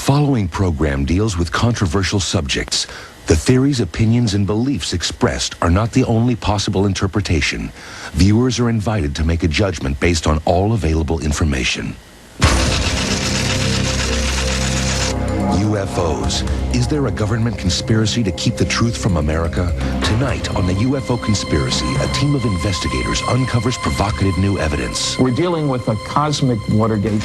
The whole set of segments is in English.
following program deals with controversial subjects. The theories, opinions, and beliefs expressed are not the only possible interpretation. Viewers are invited to make a judgment based on all available information. UFOs. Is there a government conspiracy to keep the truth from America? Tonight on the UFO Conspiracy, a team of investigators uncovers provocative new evidence. We're dealing with a cosmic Watergate.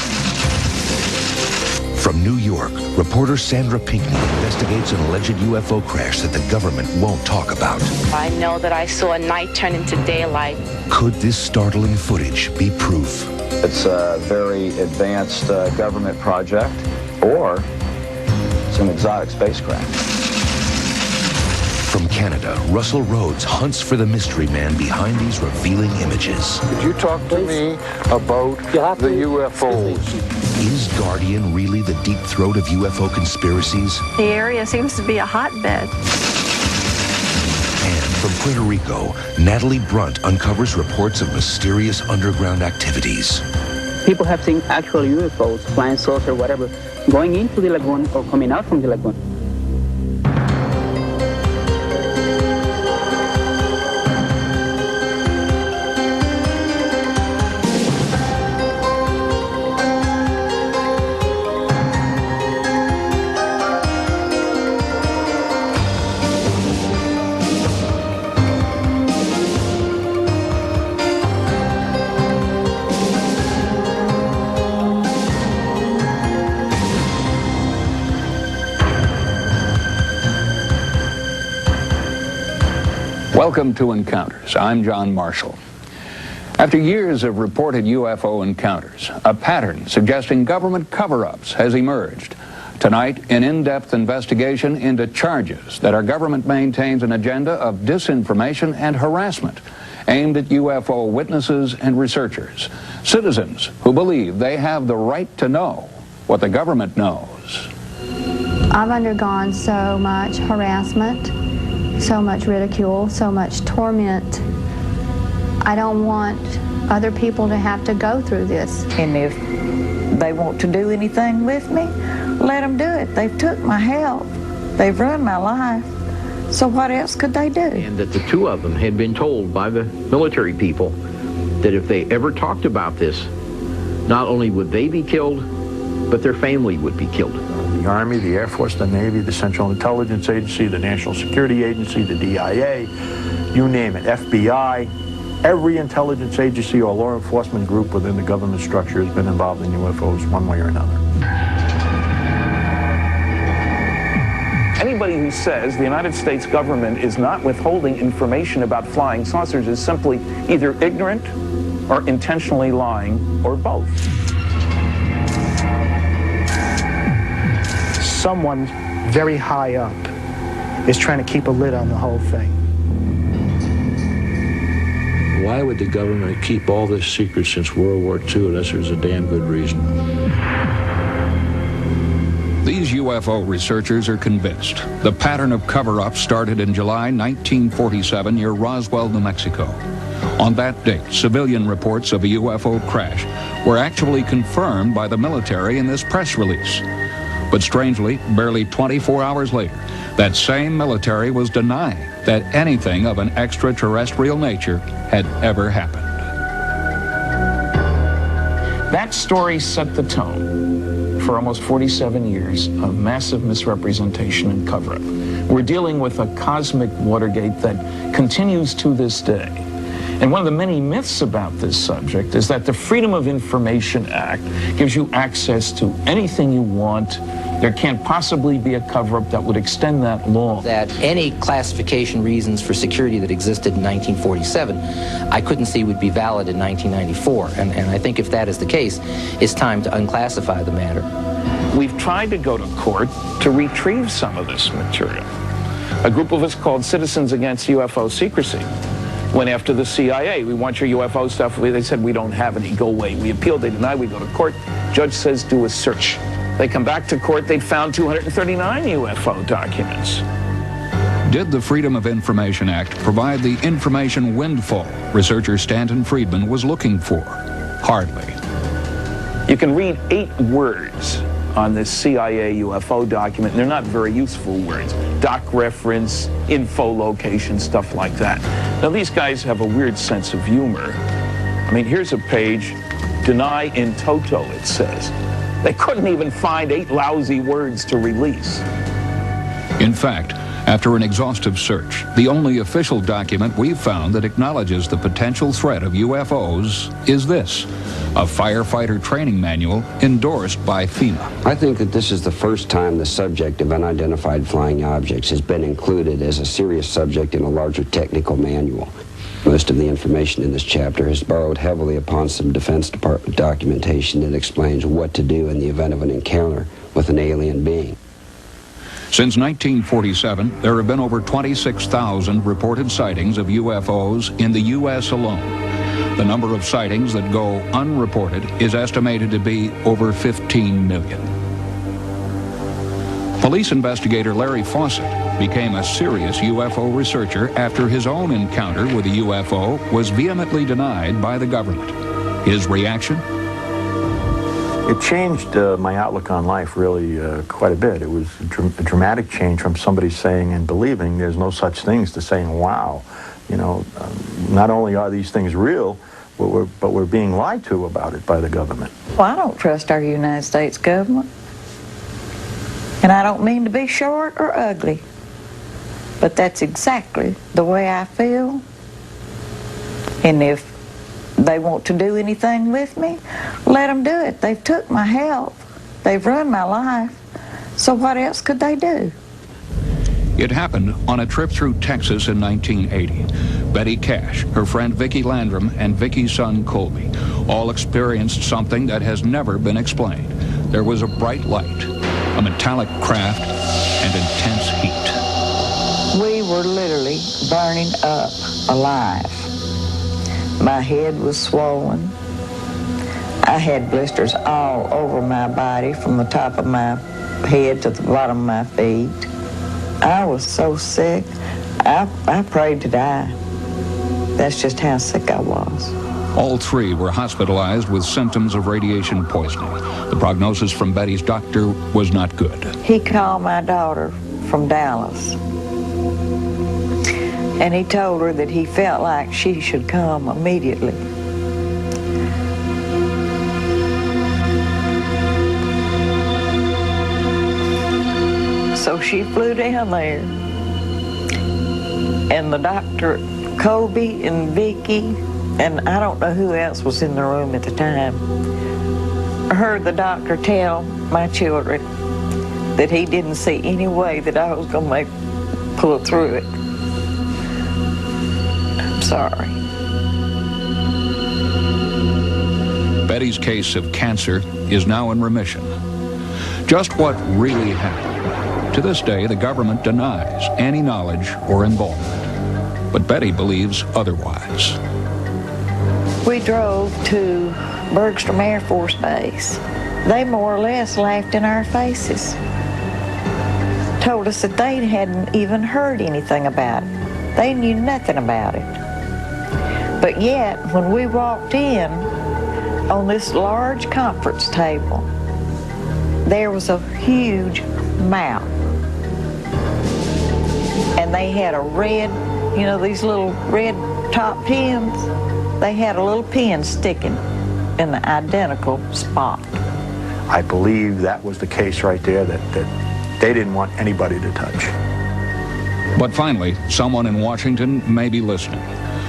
From New York, reporter Sandra Pinckney investigates an alleged UFO crash that the government won't talk about. I know that I saw a night turn into daylight. Could this startling footage be proof? It's a very advanced government project, or it's an exotic spacecraft. From Canada, Russell Rhodes hunts for the mystery man behind these revealing images. Could you talk to me about the UFOs? Is Guardian really the deep throat of UFO conspiracies? The area seems to be a hotbed. And from Puerto Rico, Natalie Brunt uncovers reports of mysterious underground activities. People have seen actual UFOs, flying saucer, whatever, going into the lagoon or coming out from the lagoon. Welcome to Encounters. I'm John Marshall. After years of reported UFO encounters, a pattern suggesting government cover-ups has emerged. Tonight, an in-depth investigation into charges that our government maintains an agenda of disinformation and harassment aimed at UFO witnesses and researchers, citizens who believe they have the right to know what the government knows. I've undergone so much harassment, so much ridicule, so much torment. I don't want other people to have to go through this. And if they want to do anything with me, let them do it. They've took my health. They've ruined my life. So what else could they do? And that the two of them had been told by the military people that if they ever talked about this, not only would they be killed, but their family would be killed. The Army, the Air Force, the Navy, the Central Intelligence Agency, the National Security Agency, the DIA, you name it, FBI, every intelligence agency or law enforcement group within the government structure has been involved in UFOs one way or another. Anybody who says the United States government is not withholding information about flying saucers is simply either ignorant or intentionally lying, or both. Someone very high up is trying to keep a lid on the whole thing. Why would the government keep all this secret since World War II unless there's a damn good reason? These UFO researchers are convinced the pattern of cover-up started in July 1947 near Roswell, New Mexico. On that date, civilian reports of a UFO crash were actually confirmed by the military in this press release. But strangely, barely 24 hours later, that same military was denying that anything of an extraterrestrial nature had ever happened. That story set the tone for almost 47 years of massive misrepresentation and cover-up. We're dealing with a cosmic Watergate that continues to this day. And one of the many myths about this subject is that the Freedom of Information Act gives you access to anything you want. There can't possibly be a cover-up that would extend that law. That any classification reasons for security that existed in 1947, I couldn't see would be valid in 1994. And I think if that is the case, it's time to unclassify the matter. We've tried to go to court to retrieve some of this material. A group of us called Citizens Against UFO Secrecy went after the CIA. We want your UFO stuff. They said, we don't have any, go away. We appealed, they denied, we go to court. Judge says, do a search. They come back to court, they'd found 239 UFO documents. Did the Freedom of Information Act provide the information windfall researcher Stanton Friedman was looking for? Hardly. You can read 8 words on this CIA UFO document, and they're not very useful words. Doc reference, info location, stuff like that. Now, these guys have a weird sense of humor. I mean, here's a page, deny in toto, it says. They couldn't even find 8 lousy words to release. In fact, after an exhaustive search, the only official document we've found that acknowledges the potential threat of UFOs is this, a firefighter training manual endorsed by FEMA. I think that this is the first time the subject of unidentified flying objects has been included as a serious subject in a larger technical manual. Most of the information in this chapter is borrowed heavily upon some Defense Department documentation that explains what to do in the event of an encounter with an alien being. Since 1947, there have been over 26,000 reported sightings of UFOs in the U.S. alone. The number of sightings that go unreported is estimated to be over 15 million. Police investigator Larry Fawcett became a serious UFO researcher after his own encounter with a UFO was vehemently denied by the government. His reaction? It changed my outlook on life really quite a bit. It was a dramatic change from somebody saying and believing there's no such things to saying, wow, you know, not only are these things real, but we're being lied to about it by the government. Well, I don't trust our United States government. And I don't mean to be short or ugly, but that's exactly the way I feel. And if they want to do anything with me, let them do it. They've took my health. They've ruined my life. So what else could they do? It happened on a trip through Texas in 1980. Betty Cash, her friend Vicki Landrum, and Vicki's son Colby all experienced something that has never been explained. There was a bright light, a metallic craft, and intense heat. We were literally burning up alive. My head was swollen. I had blisters all over my body from the top of my head to the bottom of my feet. I was so sick, I prayed to die. That's just how sick I was. All 3 were hospitalized with symptoms of radiation poisoning. The prognosis from Betty's doctor was not good. He called my daughter from Dallas, and he told her that he felt like she should come immediately. So she flew down there, and the doctor, Colby and Vicki, and I don't know who else was in the room at the time, heard the doctor tell my children that he didn't see any way that I was going to pull through it. I'm sorry. Betty's case of cancer is now in remission. Just what really happened? To this day, the government denies any knowledge or involvement. But Betty believes otherwise. We drove to Bergstrom Air Force Base. They more or less laughed in our faces. Told us that they hadn't even heard anything about it. They knew nothing about it. But yet, when we walked in, on this large conference table, there was a huge map. And they had a red, you know, these little red top pins. They had a little pin sticking in the identical spot. I believe that was the case right there, that they didn't want anybody to touch. But finally, someone in Washington may be listening.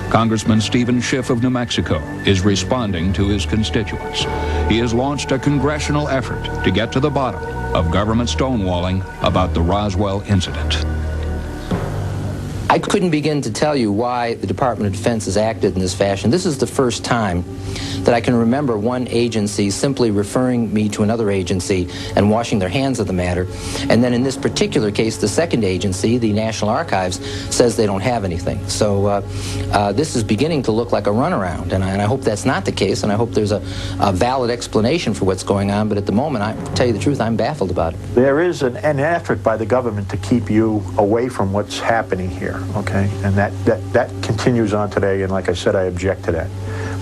Congressman Stephen Schiff of New Mexico is responding to his constituents. He has launched a congressional effort to get to the bottom of government stonewalling about the Roswell incident. I couldn't begin to tell you why the Department of Defense has acted in this fashion. This is the first time that I can remember one agency simply referring me to another agency and washing their hands of the matter. And then in this particular case, the second agency, the National Archives, says they don't have anything. So this is beginning to look like a runaround, and I hope that's not the case, and I hope there's a valid explanation for what's going on. But at the moment, to tell you the truth, I'm baffled about it. There is an effort by the government to keep you away from what's happening here, okay? And that continues on today, and like I said, I object to that.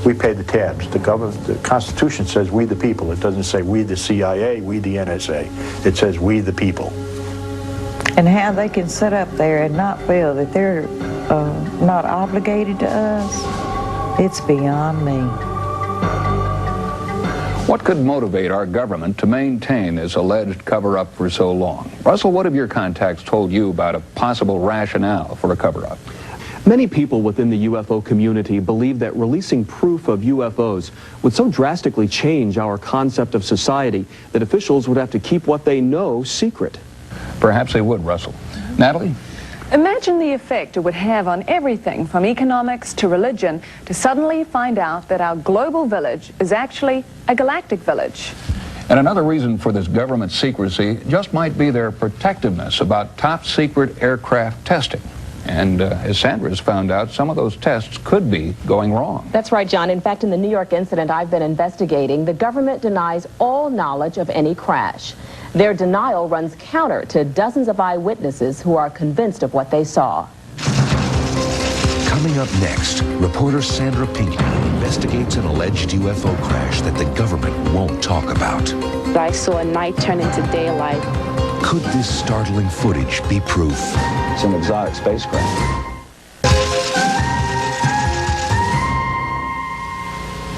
we pay the tabs. The Constitution says we the people. It doesn't say we the CIA, we the NSA. It says we the people. And how they can sit up there and not feel that they're not obligated to us, it's beyond me. What could motivate our government to maintain this alleged cover-up for so long? Russell, what have your contacts told you about a possible rationale for a cover-up? Many people within the UFO community believe that releasing proof of UFOs would so drastically change our concept of society that officials would have to keep what they know secret. Perhaps they would, Russell. Natalie? Imagine the effect it would have on everything from economics to religion to suddenly find out that our global village is actually a galactic village. And another reason for this government secrecy just might be their protectiveness about top-secret aircraft testing. And as Sandra's found out, some of those tests could be going wrong. That's right, John. In fact, in the New York incident I've been investigating, the government denies all knowledge of any crash. Their denial runs counter to dozens of eyewitnesses who are convinced of what they saw. Coming up next, reporter Sandra Pinckney investigates an alleged UFO crash that the government won't talk about. I saw a night turn into daylight. Could this startling footage be proof? It's an exotic spacecraft.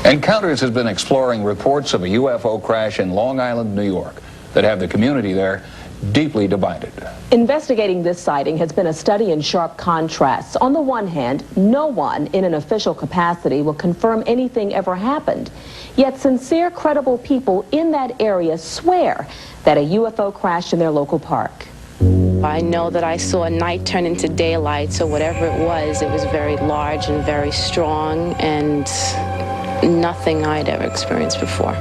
Encounters has been exploring reports of a UFO crash in Long Island, New York, that have the community there deeply divided. Investigating this sighting has been a study in sharp contrasts. On the one hand, no one in an official capacity will confirm anything ever happened. Yet sincere, credible people in that area swear that a UFO crashed in their local park. I know that I saw a night turn into daylight, so whatever it was very large and very strong and nothing I'd ever experienced before.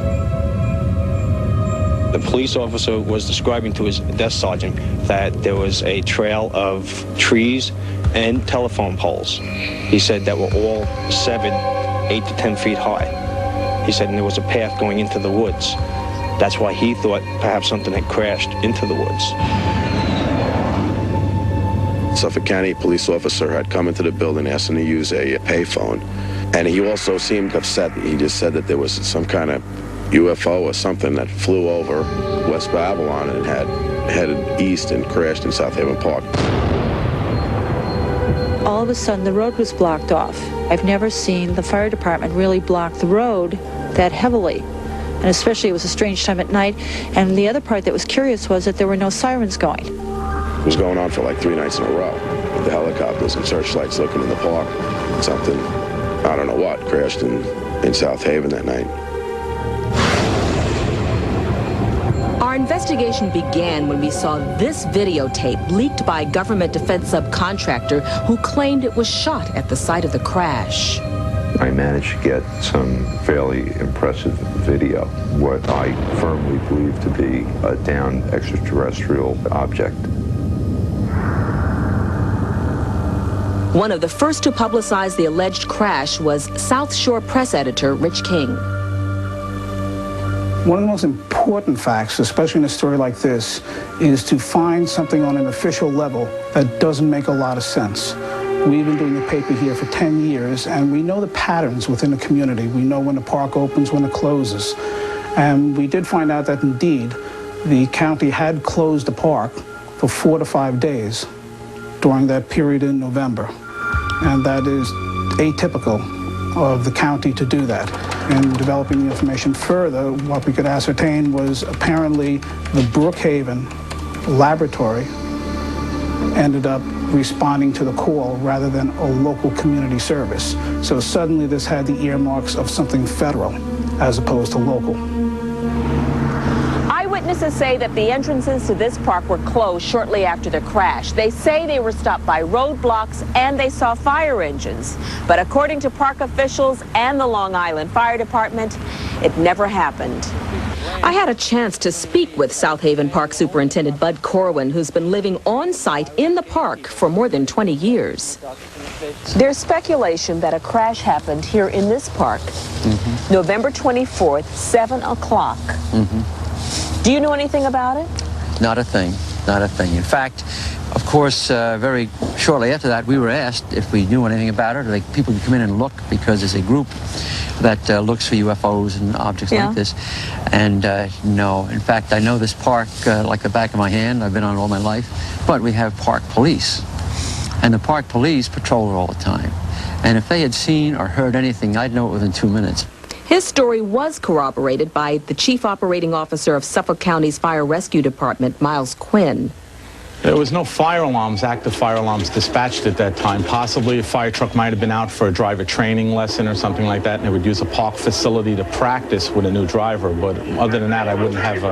The police officer was describing to his desk sergeant that there was a trail of trees and telephone poles. He said that were all 8 to 10 feet high. He said, and there was a path going into the woods. That's why he thought perhaps something had crashed into the woods. Suffolk County police officer had come into the building asking to use a payphone, and he also seemed upset. He just said that there was some kind of UFO or something that flew over West Babylon and had headed east and crashed in South Haven Park. All of a sudden, the road was blocked off. I've never seen the fire department really block the road that heavily. And especially it was a strange time at night. And the other part that was curious was that there were no sirens going. It was going on for like 3 nights in a row, with the helicopters and searchlights looking in the park. Something, I don't know what, crashed in South Haven that night. Our investigation began when we saw this videotape leaked by a government defense subcontractor who claimed it was shot at the site of the crash. I managed to get some fairly impressive video, what I firmly believe to be a downed extraterrestrial object. One of the first to publicize the alleged crash was South Shore press editor Rich King. One of the most important facts, especially in a story like this, is to find something on an official level that doesn't make a lot of sense. We've been doing the paper here for 10 years, and we know the patterns within the community. We know when the park opens, when it closes. And we did find out that, indeed, the county had closed the park for 4 to 5 days during that period in November. And that is atypical of the county to do that. In developing the information further, what we could ascertain was apparently the Brookhaven laboratory ended up responding to the call rather than a local community service. So suddenly this had the earmarks of something federal as opposed to local. Eyewitnesses say that the entrances to this park were closed shortly after the crash. They say they were stopped by roadblocks and they saw fire engines. But according to park officials and the Long Island Fire Department, it never happened. I had a chance to speak with South Haven Park Superintendent Bud Corwin, who's been living on site in the park for more than 20 years. There's speculation that a crash happened here in this park, November 24th, 7 o'clock. Do you know anything about it? Not a thing, not a thing. In fact, of course, very shortly after that, we were asked if we knew anything about it, or like people could come in and look, because as a group, that looks for UFOs and objects like this. And no, in fact, I know this park like the back of my hand. I've been on it all my life. But we have park police. And the park police patrol it all the time. And if they had seen or heard anything, I'd know it within 2 minutes. His story was corroborated by the Chief Operating Officer of Suffolk County's Fire Rescue Department, Miles Quinn. There was no fire alarms, active fire alarms dispatched at that time. Possibly a fire truck might have been out for a driver training lesson or something like that, and they would use a park facility to practice with a new driver. But other than that, I wouldn't have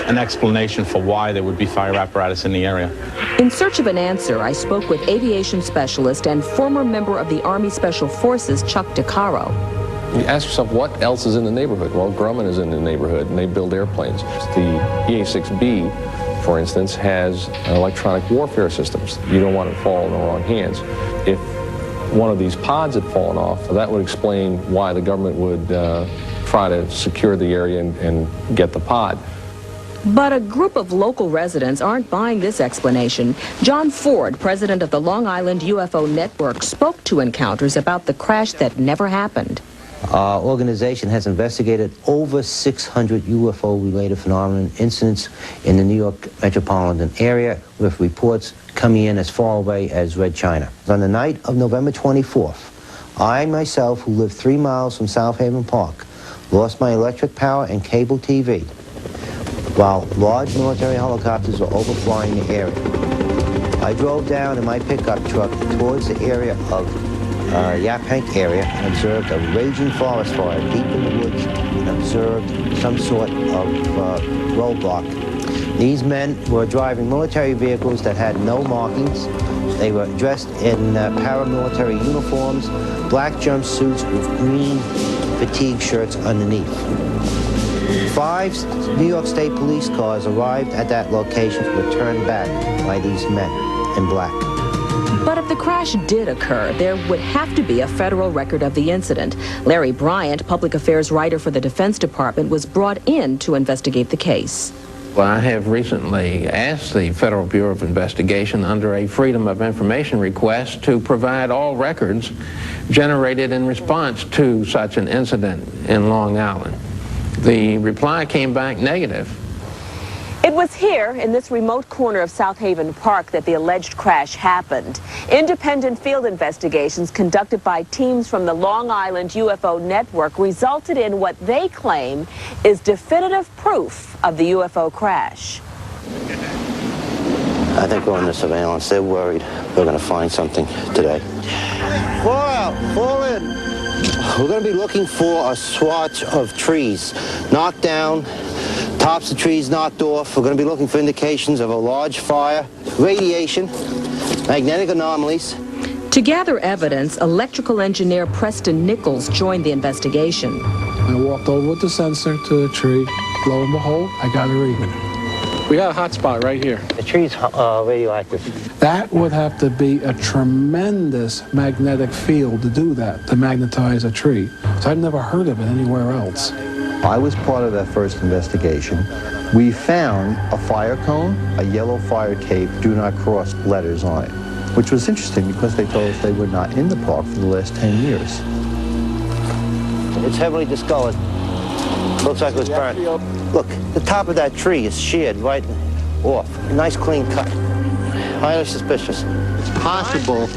an explanation for why there would be fire apparatus in the area. In search of an answer, I spoke with aviation specialist and former member of the Army Special Forces, Chuck DeCaro. You ask yourself, what else is in the neighborhood? Well, Grumman is in the neighborhood, and they build airplanes. The EA-6B, for instance, has electronic warfare systems. You don't want it to fall in the wrong hands. If one of these pods had fallen off, that would explain why the government would try to secure the area and get the pod. But a group of local residents aren't buying this explanation. John Ford, president of the Long Island UFO Network, spoke to Encounters about the crash that never happened. Our organization has investigated over 600 UFO-related phenomenon incidents in the New York metropolitan area, with reports coming in as far away as Red China. On the night of November 24th, I myself, who lived 3 miles from South Haven Park, lost my electric power and cable TV, while large military helicopters were overflying the area. I drove down in my pickup truck towards the area of Yaphank area and observed a raging forest fire deep in the woods and observed some sort of roadblock. These men were driving military vehicles that had no markings. They were dressed in paramilitary uniforms, black jumpsuits with green fatigue shirts underneath. 5 New York State police cars arrived at that location and were turned back by these men in black. But if the crash did occur, there would have to be a federal record of the incident. Larry Bryant, public affairs writer for the Defense Department, was brought in to investigate the case. Well, I have recently asked the Federal Bureau of Investigation under a Freedom of Information request to provide all records generated in response to such an incident in Long Island. The reply came back negative. It was here, in this remote corner of South Haven Park, that the alleged crash happened. Independent field investigations conducted by teams from the Long Island UFO Network resulted in what they claim is definitive proof of the UFO crash. I think we're under surveillance. They're worried we're going to find something today. Fall out, fall in. We're going to be looking for a swatch of trees knocked down, tops of trees knocked off. We're going to be looking for indications of a large fire, radiation, magnetic anomalies. To gather evidence, electrical engineer Preston Nichols joined the investigation. I walked over with the sensor to the tree. Lo and behold, I got a reading. We got a hot spot right here. The tree's radioactive. That would have to be a tremendous magnetic field to do that, to magnetize a tree. So I've never heard of it anywhere else. I was part of that first investigation. We found a fire cone, a yellow fire tape, do not cross letters on it, which was interesting because they told us they were not in the park for the last 10 years. It's heavily discolored. Looks like it was burnt. Look, the top of that tree is sheared right off. A nice clean cut. Highly suspicious. It's possible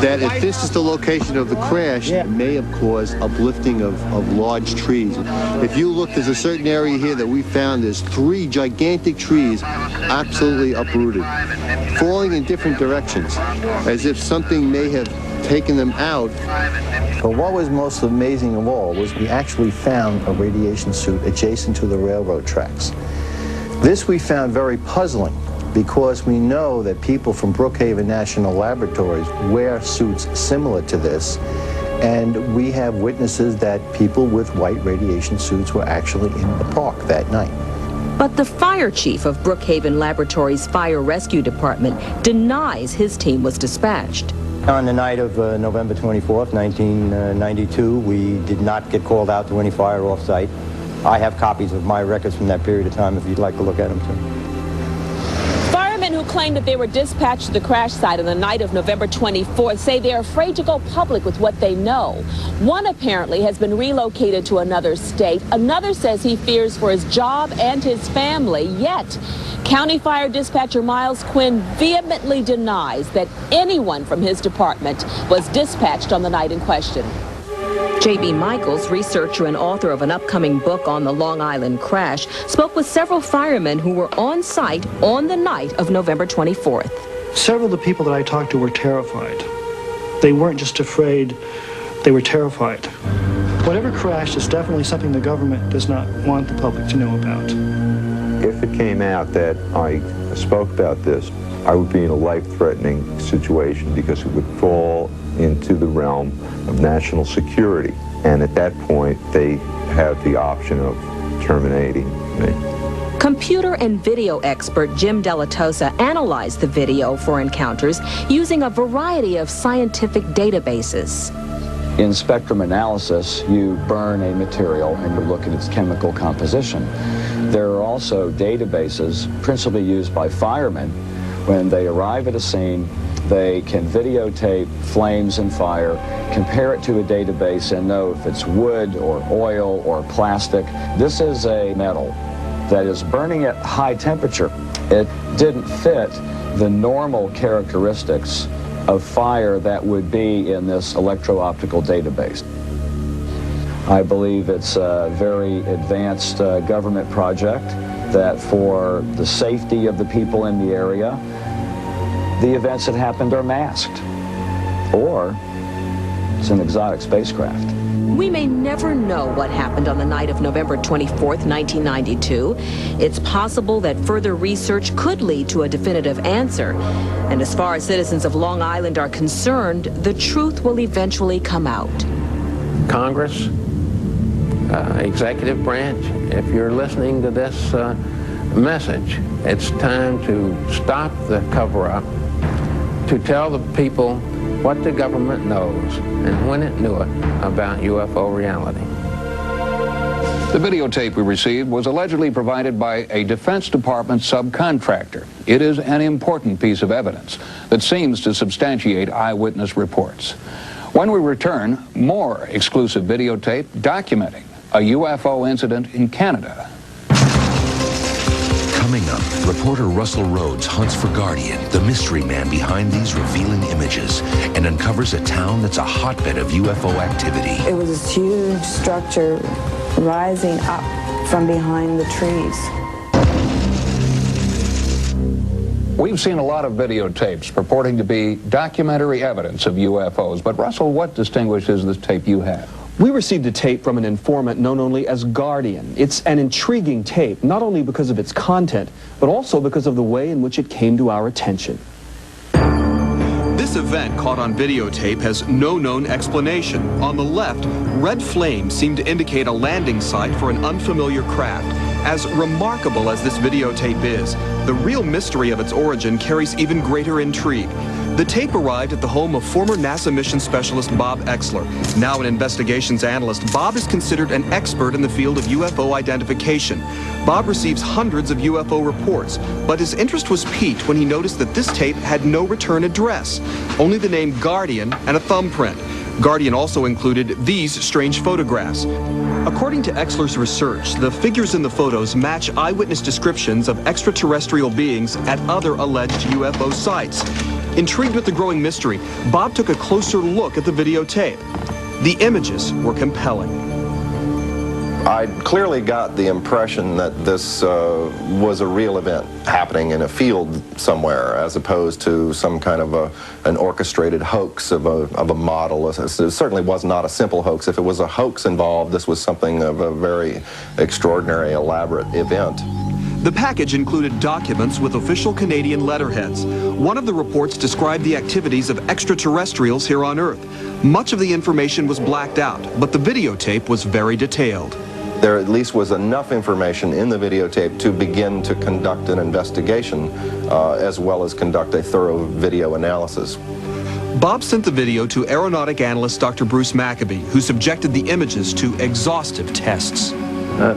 that if this is the location of the crash, it may have caused uplifting of large trees. If you look, there's a certain area here that we found, there's 3 gigantic trees absolutely uprooted, falling in different directions, as if something may have taken them out. But what was most amazing of all was we actually found a radiation suit adjacent to the railroad tracks. This we found very puzzling, because we know that people from Brookhaven National Laboratories wear suits similar to this, and we have witnesses that people with white radiation suits were actually in the park that night. But the fire chief of Brookhaven Laboratories Fire Rescue Department denies his team was dispatched. On the night of November 24th, 1992, we did not get called out to any fire off-site. I have copies of my records from that period of time if you'd like to look at them too. Firemen who claim that they were dispatched to the crash site on the night of November 24th say they're afraid to go public with what they know. One apparently has been relocated to another state. Another says he fears for his job and his family. Yet, County Fire Dispatcher Miles Quinn vehemently denies that anyone from his department was dispatched on the night in question. J.B. Michaels, researcher and author of an upcoming book on the Long Island crash, spoke with several firemen who were on site on the night of November 24th. Several of the people that I talked to were terrified. They weren't just afraid, they were terrified. Whatever crashed is definitely something the government does not want the public to know about. If it came out that I spoke about this, I would be in a life-threatening situation because it would fall into the realm of national security. And at that point, they have the option of terminating me. Computer and video expert Jim Delatosa analyzed the video for encounters using a variety of scientific databases. In spectrum analysis, you burn a material and you look at its chemical composition. There are also databases principally used by firemen. When they arrive at a scene, they can videotape flames and fire, compare it to a database and know if it's wood or oil or plastic. This is a metal that is burning at high temperature. It didn't fit the normal characteristics of fire that would be in this electro-optical database. I believe it's a very advanced government project that for the safety of the people in the area, the events that happened are masked, or it's an exotic spacecraft. We may never know what happened on the night of November 24th, 1992. It's possible that further research could lead to a definitive answer. And as far as citizens of Long Island are concerned, the truth will eventually come out. Congress, executive branch, if you're listening to this message, it's time to stop the cover-up, to tell the people what the government knows and when it knew it about UFO reality. The videotape we received was allegedly provided by a Defense Department subcontractor. It is an important piece of evidence that seems to substantiate eyewitness reports. When we return, more exclusive videotape documenting a UFO incident in Canada. Coming up, reporter Russell Rhodes hunts for Guardian, the mystery man behind these revealing images, and uncovers a town that's a hotbed of UFO activity. It was this huge structure rising up from behind the trees. We've seen a lot of videotapes purporting to be documentary evidence of UFOs, but Russell, what distinguishes this tape you have? We received a tape from an informant known only as Guardian. It's an intriguing tape, not only because of its content, but also because of the way in which it came to our attention. This event caught on videotape has no known explanation. On the left, red flames seem to indicate a landing site for an unfamiliar craft. As remarkable as this videotape is, the real mystery of its origin carries even greater intrigue. The tape arrived at the home of former NASA mission specialist Bob Exler. Now an investigations analyst, Bob is considered an expert in the field of UFO identification. Bob receives hundreds of UFO reports, but his interest was piqued when he noticed that this tape had no return address, only the name Guardian and a thumbprint. Guardian also included these strange photographs. According to Exler's research, the figures in the photos match eyewitness descriptions of extraterrestrial beings at other alleged UFO sites. Intrigued with the growing mystery, Bob took a closer look at the videotape. The images were compelling. I clearly got the impression that this was a real event happening in a field somewhere, as opposed to some kind of an orchestrated hoax of a model. It certainly was not a simple hoax. If it was a hoax involved, this was something of a very extraordinary, elaborate event. The package included documents with official Canadian letterheads. One of the reports described the activities of extraterrestrials here on Earth. Much of the information was blacked out, but the videotape was very detailed. There at least was enough information in the videotape to begin to conduct an investigation, as well as conduct a thorough video analysis. Bob sent the video to aeronautic analyst Dr. Bruce Maccabee, who subjected the images to exhaustive tests.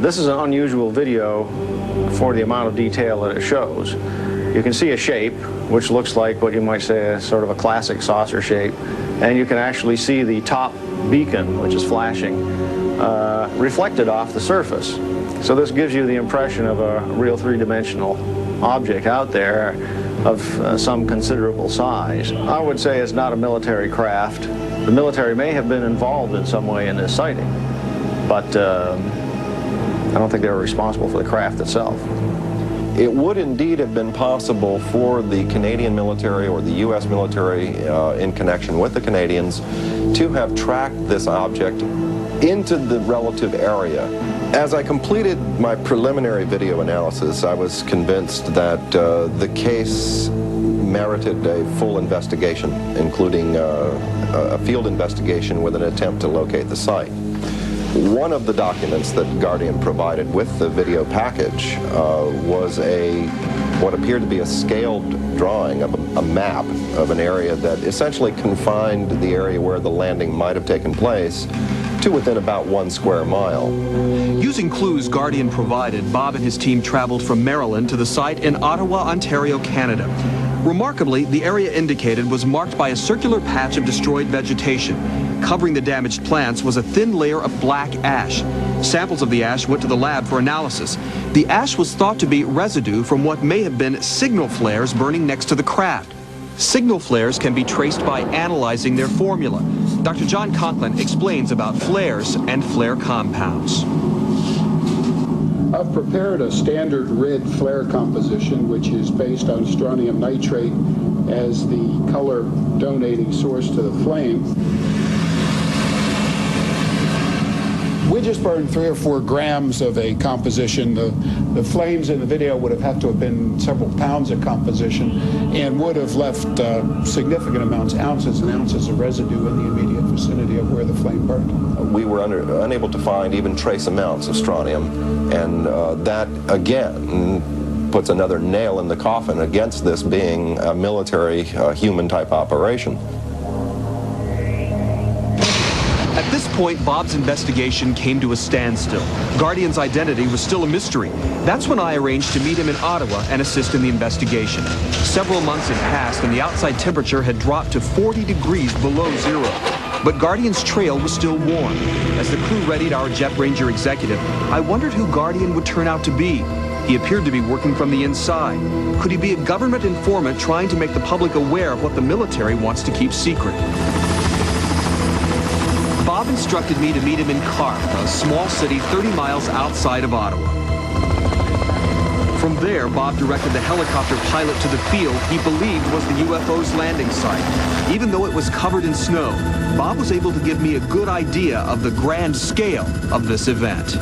This is an unusual video for the amount of detail that it shows. You can see a shape, which looks like what you might say is sort of a classic saucer shape, and you can actually see the top beacon, which is flashing, reflected off the surface. So this gives you the impression of a real three-dimensional object out there of some considerable size. I would say it's not a military craft. The military may have been involved in some way in this sighting, but I don't think they were responsible for the craft itself. It would indeed have been possible for the Canadian military or the U.S. military in connection with the Canadians to have tracked this object into the relative area. As I completed my preliminary video analysis, I was convinced that the case merited a full investigation, including a field investigation with an attempt to locate the site. One of the documents that Guardian provided with the video package was what appeared to be a scaled drawing of a map of an area that essentially confined the area where the landing might have taken place to within about 1 square mile. Using clues Guardian provided, Bob and his team traveled from Maryland to the site in Ottawa, Ontario, Canada. Remarkably, the area indicated was marked by a circular patch of destroyed vegetation. Covering the damaged plants was a thin layer of black ash. Samples of the ash went to the lab for analysis. The ash was thought to be residue from what may have been signal flares burning next to the craft. Signal flares can be traced by analyzing their formula. Dr. John Conklin explains about flares and flare compounds. I've prepared a standard red flare composition, which is based on strontium nitrate as the color donating source to the flame. We just burned 3 or 4 grams of a composition. The flames in the video would have had to have been several pounds of composition and would have left significant amounts, ounces and ounces of residue in the immediate vicinity of where the flame burned. We were unable to find even trace amounts of strontium, and that again puts another nail in the coffin against this being a military human type operation. At this point, Bob's investigation came to a standstill. Guardian's identity was still a mystery. That's when I arranged to meet him in Ottawa and assist in the investigation. Several months had passed and the outside temperature had dropped to 40 degrees below zero. But Guardian's trail was still warm. As the crew readied our Jet Ranger executive, I wondered who Guardian would turn out to be. He appeared to be working from the inside. Could he be a government informant trying to make the public aware of what the military wants to keep secret? Bob instructed me to meet him in Carp, a small city 30 miles outside of Ottawa. From there, Bob directed the helicopter pilot to the field he believed was the UFO's landing site. Even though it was covered in snow, Bob was able to give me a good idea of the grand scale of this event.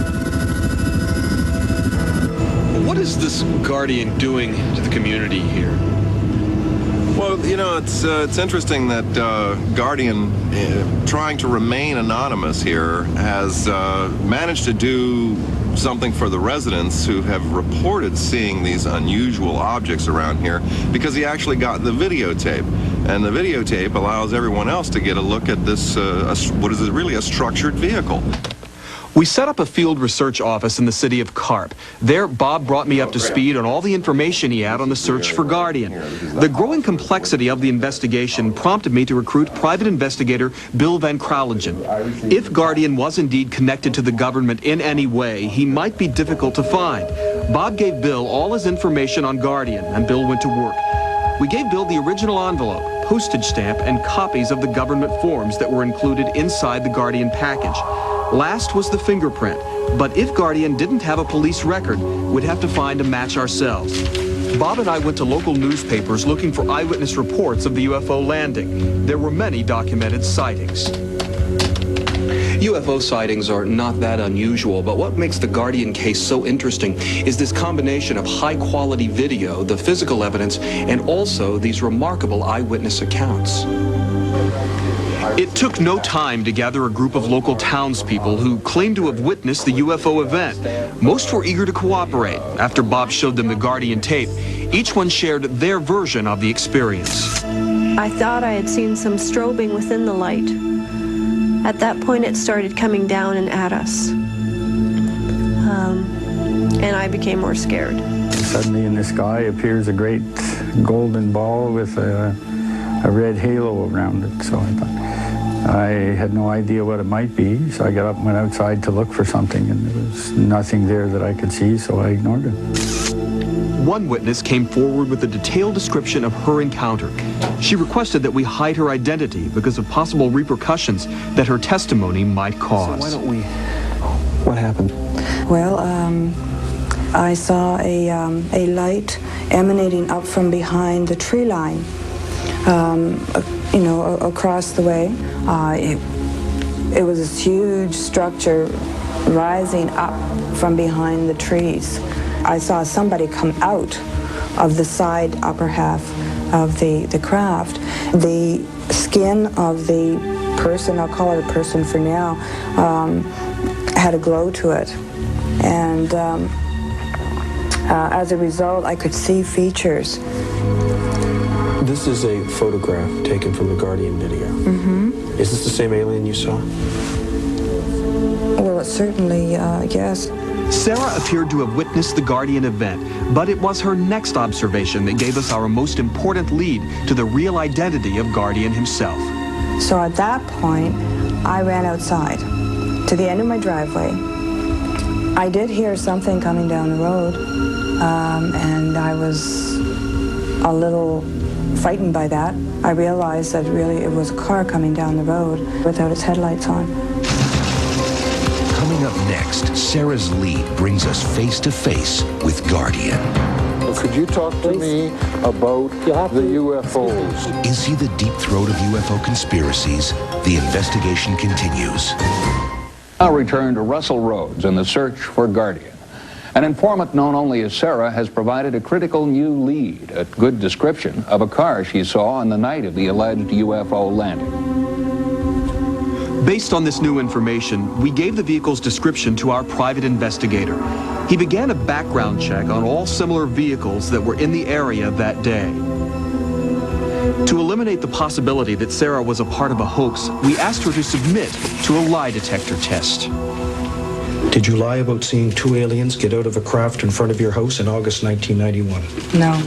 What is this Guardian doing to the community here? Well, you know, it's interesting that Guardian, trying to remain anonymous here, has managed to do something for the residents who have reported seeing these unusual objects around here, because he actually got the videotape. And the videotape allows everyone else to get a look at this, what is really a structured vehicle. We set up a field research office in the city of Carp. There, Bob brought me up to speed on all the information he had on the search for Guardian. The growing complexity of the investigation prompted me to recruit private investigator Bill Van Kralingen. If Guardian was indeed connected to the government in any way, he might be difficult to find. Bob gave Bill all his information on Guardian, and Bill went to work. We gave Bill the original envelope, postage stamp, and copies of the government forms that were included inside the Guardian package. Last was the fingerprint, but if Guardian didn't have a police record, we'd have to find a match ourselves. Bob and I went to local newspapers looking for eyewitness reports of the UFO landing. There were many documented sightings. UFO sightings are not that unusual, but what makes the Guardian case so interesting is this combination of high-quality video, the physical evidence, and also these remarkable eyewitness accounts. It took no time to gather a group of local townspeople who claimed to have witnessed the UFO event. Most were eager to cooperate. After Bob showed them the Guardian tape, each one shared their version of the experience. I thought I had seen some strobing within the light. At that point, it started coming down and at us. and I became more scared. Suddenly in the sky appears a great golden ball with a red halo around it. So I thought, I had no idea what it might be, so I got up and went outside to look for something, and there was nothing there that I could see, so I ignored it. One witness came forward with a detailed description of her encounter. She requested that we hide her identity because of possible repercussions that her testimony might cause. So why don't we... What happened? Well, I saw a light emanating up from behind the tree line, you know, across the way. It was this huge structure rising up from behind the trees. I saw somebody come out of the side upper half of the craft. The skin of the person, I'll call it a person for now, had a glow to it. And as a result, I could see features. This is a photograph taken from the Guardian video. Mm-hmm. Is this the same alien you saw? Well, it certainly, yes. Sarah appeared to have witnessed the Guardian event, but it was her next observation that gave us our most important lead to the real identity of Guardian himself. So at that point, I ran outside to the end of my driveway. I did hear something coming down the road, and I was a little frightened by that. I realized that really it was a car coming down the road without its headlights on. Coming up next, Sarah's lead brings us face to face with Guardian. Could you talk to me about the UFOs? Is he the deep throat of UFO conspiracies? The investigation continues. I'll return to Russell Rhodes and the search for Guardian. An informant known only as Sarah has provided a critical new lead, a good description of a car she saw on the night of the alleged UFO landing. Based on this new information, we gave the vehicle's description to our private investigator. He began a background check on all similar vehicles that were in the area that day. To eliminate the possibility that Sarah was a part of a hoax, we asked her to submit to a lie detector test. Did you lie about seeing two aliens get out of a craft in front of your house in August 1991? No.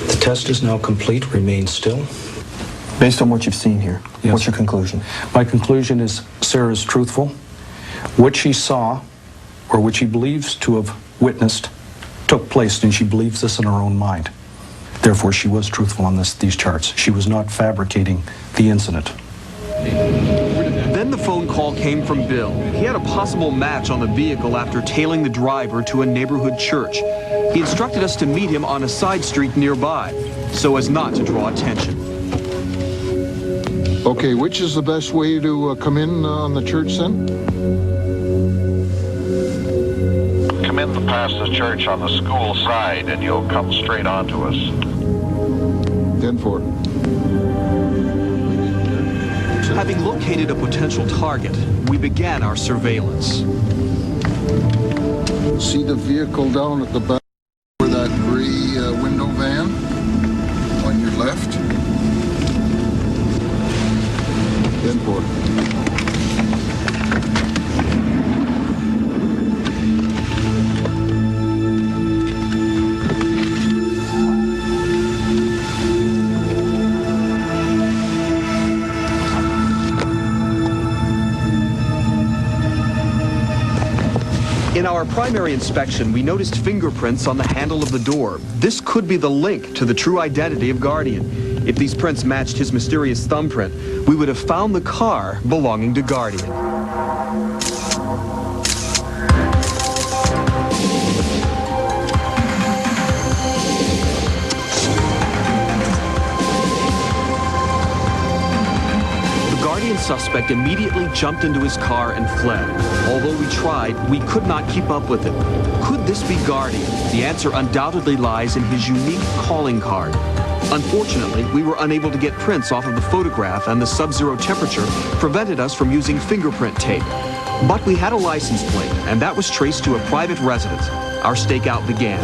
The test is now complete. Remain still. Based on what you've seen here, what's your conclusion? My conclusion is Sarah's truthful. What she saw, or what she believes to have witnessed, took place, and she believes this in her own mind. Therefore, she was truthful on these charts. She was not fabricating the incident. Then the phone call came from Bill. He had a possible match on the vehicle after tailing the driver to a neighborhood church. He instructed us to meet him on a side street nearby, so as not to draw attention. Okay, which is the best way to come in on the church then? Come in past the church on the school side and you'll come straight on to us. 10-4. Having located a potential target, we began our surveillance. See the vehicle down at the back where that gray window van on your left? 10-4. In our primary inspection, we noticed fingerprints on the handle of the door. This could be the link to the true identity of Guardian. If these prints matched his mysterious thumbprint, we would have found the car belonging to Guardian. The suspect immediately jumped into his car and fled. Although we tried, we could not keep up with him. Could this be Guardian? The answer undoubtedly lies in his unique calling card. Unfortunately, we were unable to get prints off of the photograph, and the sub-zero temperature prevented us from using fingerprint tape. But we had a license plate, and that was traced to a private residence. Our stakeout began.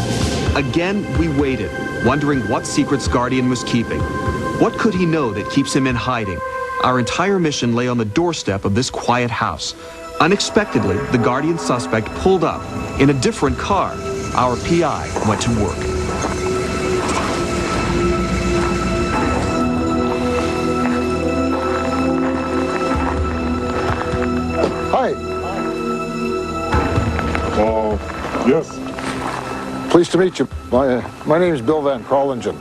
Again, we waited, wondering what secrets Guardian was keeping. What could he know that keeps him in hiding? Our entire mission lay on the doorstep of this quiet house. Unexpectedly, the Guardian suspect pulled up in a different car. Our PI went to work. Hi. Yes. Pleased to meet you. My name is Bill Van Krollingen.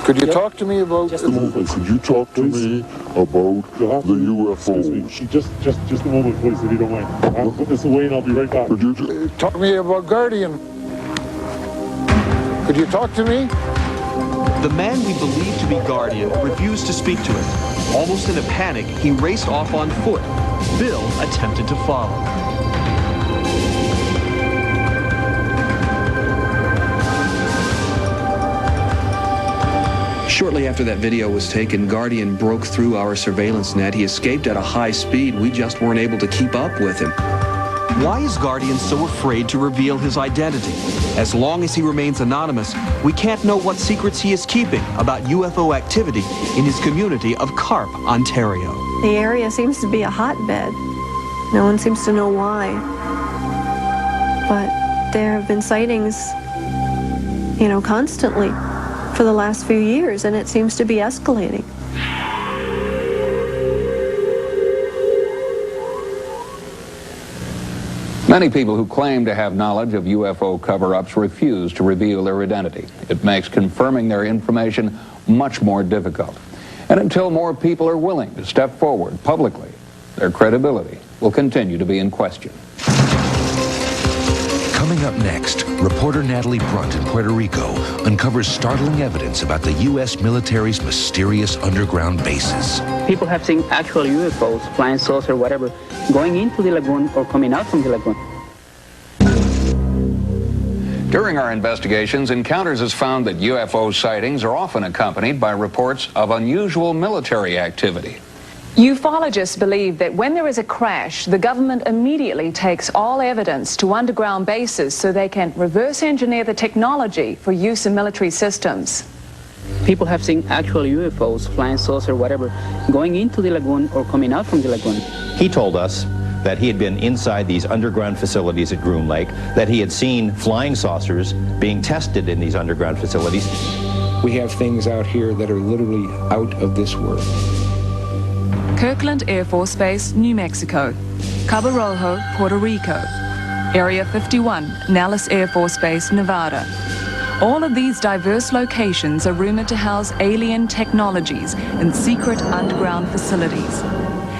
Could you talk to me about... Just a moment. Could you talk to me about the UFO? Just a moment, please, if you don't mind. I'll put this away and I'll be right back. Could you talk to me about Guardian? Could you talk to me? The man we believe to be Guardian refused to speak to him. Almost in a panic, he raced off on foot. Bill attempted to follow. Shortly after that video was taken, Guardian broke through our surveillance net. He escaped at a high speed. We just weren't able to keep up with him. Why is Guardian so afraid to reveal his identity? As long as he remains anonymous, we can't know what secrets he is keeping about UFO activity in his community of Carp, Ontario. The area seems to be a hotbed. No one seems to know why. But there have been sightings, constantly for the last few years, and it seems to be escalating. Many people who claim to have knowledge of UFO cover-ups refuse to reveal their identity. It makes confirming their information much more difficult. And until more people are willing to step forward publicly, their credibility will continue to be in question. Coming up next, reporter Natalie Brunt in Puerto Rico uncovers startling evidence about the U.S. military's mysterious underground bases. People have seen actual UFOs, flying saucer, whatever, going into the lagoon or coming out from the lagoon. During our investigations, Encounters has found that UFO sightings are often accompanied by reports of unusual military activity. Ufologists believe that when there is a crash, the government immediately takes all evidence to underground bases so they can reverse engineer the technology for use in military systems. People have seen actual UFOs, flying saucer, whatever, going into the lagoon or coming out from the lagoon. He told us that he had been inside these underground facilities at Groom Lake, that he had seen flying saucers being tested in these underground facilities. We have things out here that are literally out of this world. Kirkland Air Force Base, New Mexico. Cabo Rojo, Puerto Rico. Area 51, Nellis Air Force Base, Nevada. All of these diverse locations are rumored to house alien technologies in secret underground facilities.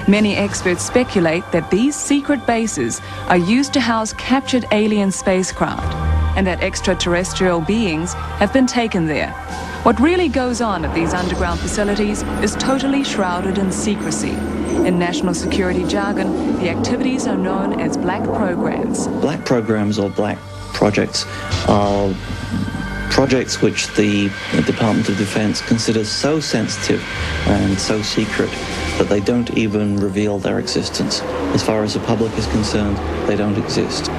Many experts speculate that these secret bases are used to house captured alien spacecraft and that extraterrestrial beings have been taken there. What really goes on at these underground facilities is totally shrouded in secrecy. In national security jargon, the activities are known as black programs. Black programs or black projects are projects which the Department of Defense considers so sensitive and so secret that they don't even reveal their existence. As far as the public is concerned, they don't exist.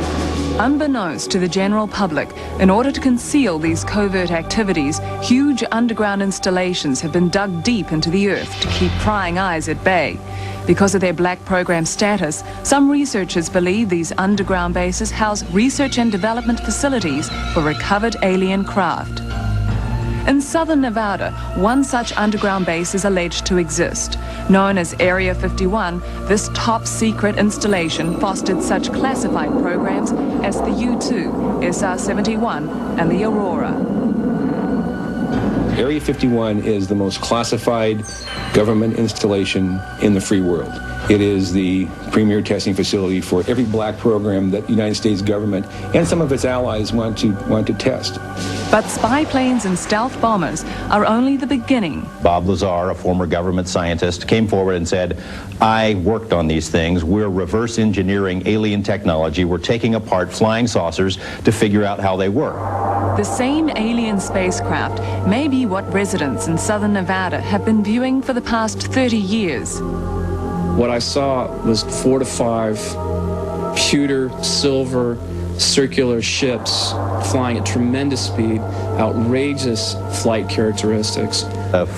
Unbeknownst to the general public, in order to conceal these covert activities, huge underground installations have been dug deep into the earth to keep prying eyes at bay. Because of their black program status, some researchers believe these underground bases house research and development facilities for recovered alien craft. In southern Nevada, one such underground base is alleged to exist. Known as Area 51, this top-secret installation fostered such classified programs as the U-2, SR-71, and the Aurora. Area 51 is the most classified government installation in the free world. It is the premier testing facility for every black program that the United States government and some of its allies want to test. But spy planes and stealth bombers are only the beginning. Bob Lazar, a former government scientist, came forward and said, I worked on these things. We're reverse engineering alien technology. We're taking apart flying saucers to figure out how they work. The same alien spacecraft may be what residents in southern Nevada have been viewing for the past 30 years. What I saw was 4 to 5 pewter, silver, circular ships flying at tremendous speed, outrageous flight characteristics.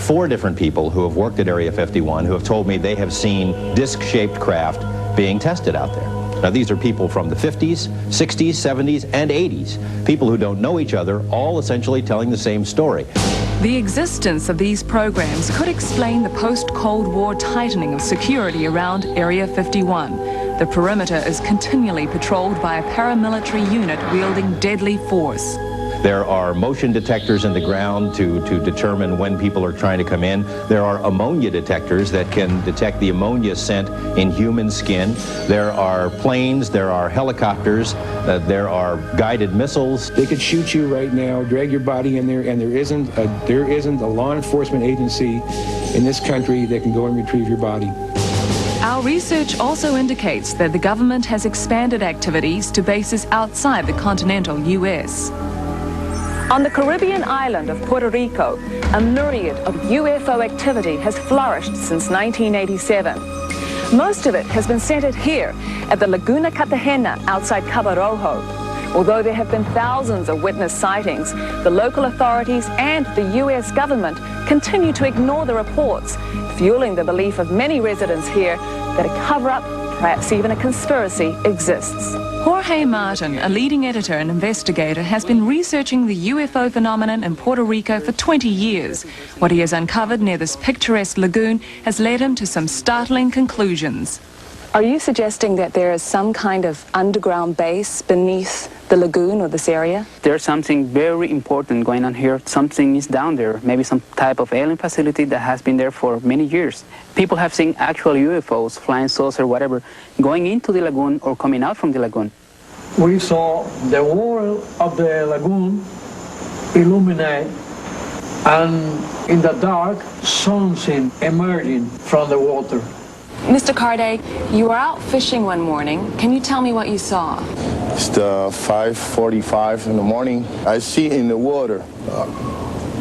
4 different people who have worked at Area 51 who have told me they have seen disc-shaped craft being tested out there. Now, these are people from the 50s, 60s, 70s, and 80s. People who don't know each other, all essentially telling the same story. The existence of these programs could explain the post-Cold War tightening of security around Area 51. The perimeter is continually patrolled by a paramilitary unit wielding deadly force. There are motion detectors in the ground to determine when people are trying to come in. There are ammonia detectors that can detect the ammonia scent in human skin. There are planes, there are helicopters, there are guided missiles. They could shoot you right now, drag your body in there, and there isn't a law enforcement agency in this country that can go and retrieve your body. Our research also indicates that the government has expanded activities to bases outside the continental U.S. On the Caribbean island of Puerto Rico, a myriad of UFO activity has flourished since 1987. Most of it has been centered here at the Laguna Cartagena outside Cabo Rojo. Although there have been thousands of witness sightings, the local authorities and the U.S. government continue to ignore the reports, fueling the belief of many residents here that a cover-up, perhaps even a conspiracy, exists. Jorge Martin, a leading editor and investigator, has been researching the UFO phenomenon in Puerto Rico for 20 years. What he has uncovered near this picturesque lagoon has led him to some startling conclusions. Are you suggesting that there is some kind of underground base beneath the lagoon or this area? There's something very important going on here. Something is down there, maybe some type of alien facility that has been there for many years. People have seen actual UFOs, flying saucer, whatever, going into the lagoon or coming out from the lagoon. We saw the wall of the lagoon illuminate, and in the dark, something emerging from the water. Mr. Carday, you were out fishing one morning. Can you tell me what you saw? It's the 5:45 in the morning. I see in the water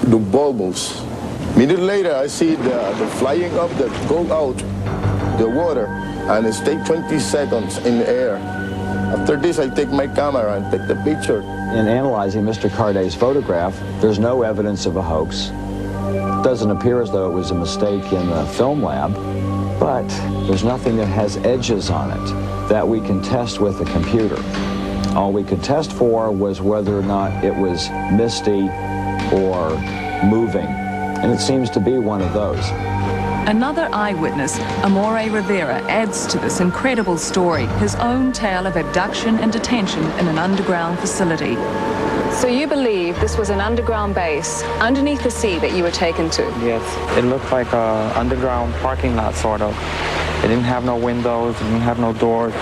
the bubbles. Minute later, I see the flying up that go out the water, and it stay 20 seconds in the air. After this, I take my camera and take the picture. In analyzing Mr. Carday's photograph, there's no evidence of a hoax. It doesn't appear as though it was a mistake in the film lab. But there's nothing that has edges on it that we can test with a computer. All we could test for was whether or not it was misty or moving, and it seems to be one of those. Another eyewitness, Amore Rivera, adds to this incredible story his own tale of abduction and detention in an underground facility. So you believe this was an underground base underneath the sea that you were taken to? Yes, it looked like an underground parking lot, sort of. It didn't have no windows, it didn't have no doors.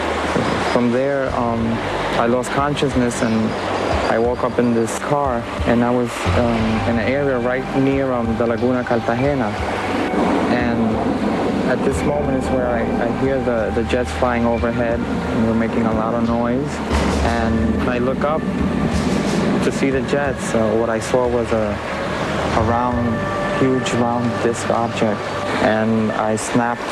From there, I lost consciousness and I woke up in this car, and I was in an area right near the Laguna Cartagena. And at this moment is where I hear the jets flying overhead, and they're making a lot of noise. And I look up to see the jets. What I saw was a huge round disc object, and I snapped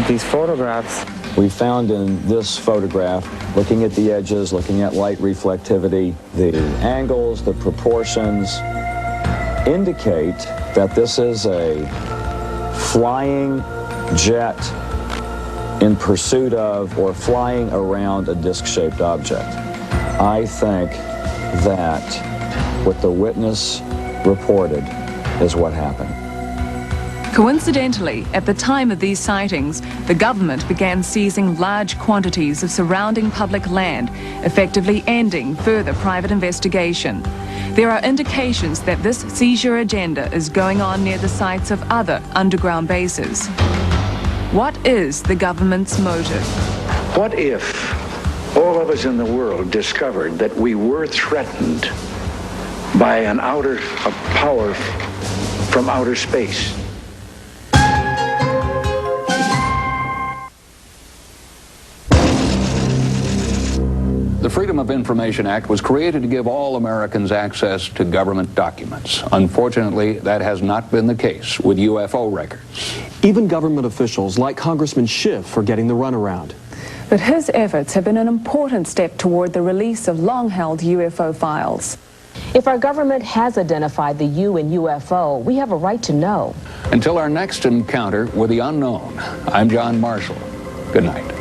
these photographs. We found in this photograph, looking at the edges, looking at light reflectivity, the angles, the proportions, indicate that this is a flying jet in pursuit of or flying around a disc-shaped object. I think that what the witness reported is what happened. Coincidentally, at the time of these sightings, the government began seizing large quantities of surrounding public land, effectively ending further private investigation. There are indications that this seizure agenda is going on near the sites of other underground bases. What is the government's motive? What if all of us in the world discovered that we were threatened by a power from outer space? The Freedom of Information Act was created to give all Americans access to government documents. Unfortunately, that has not been the case with UFO records. Even government officials like Congressman Schiff are getting the runaround. But his efforts have been an important step toward the release of long-held UFO files. If our government has identified the U in UFO, we have a right to know. Until our next encounter with the unknown, I'm John Marshall. Good night.